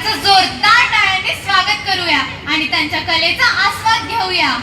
त्यांचं जोरदार टाळ्यांनी स्वागत करूया आणि त्यांच्या कलेचा आस्वाद घेऊया.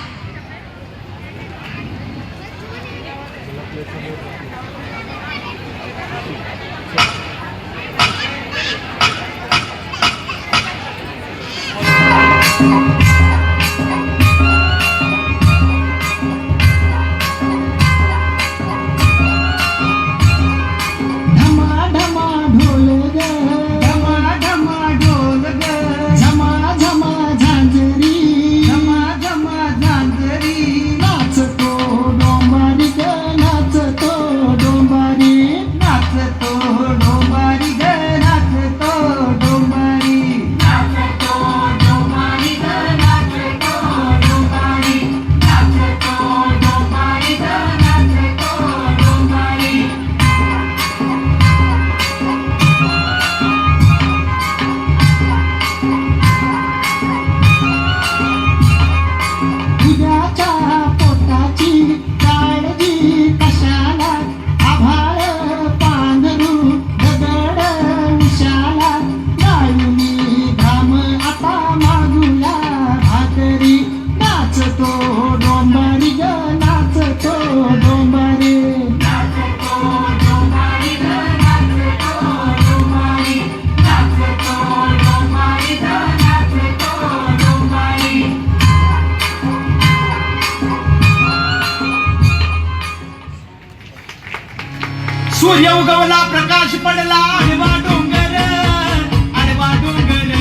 सूर्य उगवला प्रकाश पडला आडवा डोंगर आडवा डोंगर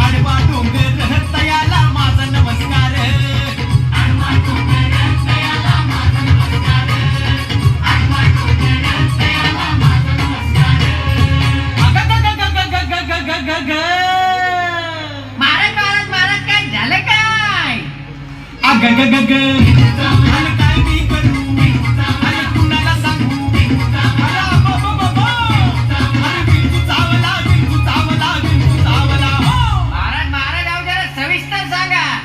आडवा डोंगर तयाला माझा नमस्कार आडवा डोंगर तयाला माझा नमस्कार आडवा डोंगर तयाला माझा नमस्कार अग महाराज महाराज काय झालं काय? अग काय मी करू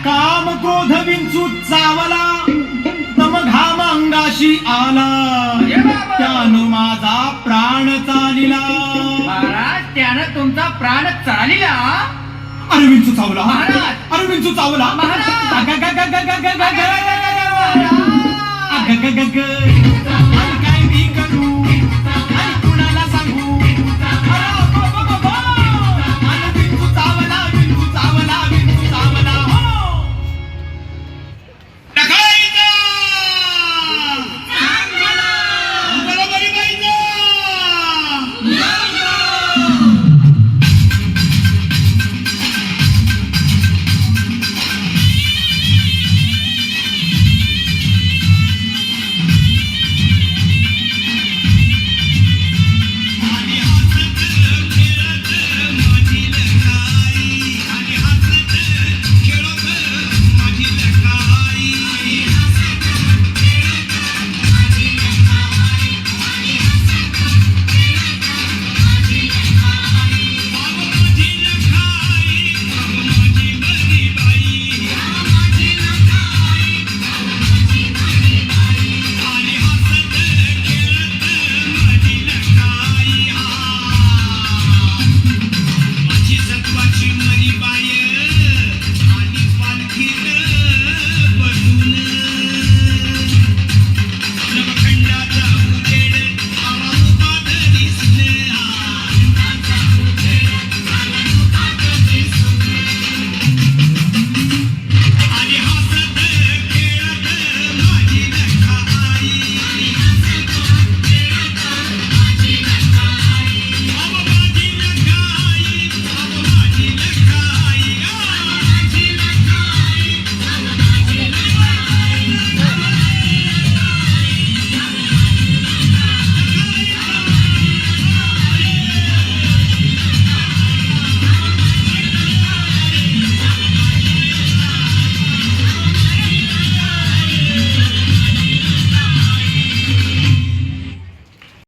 काम क्रोध विंचू चावला तम घाम अंगाशी आला त्यानं माझा प्राण चालिला. महाराज त्यानं तुमचा प्राण चालिला. अरे विंचू चावला महाराज. अरे विंचू चावला महाराज. अग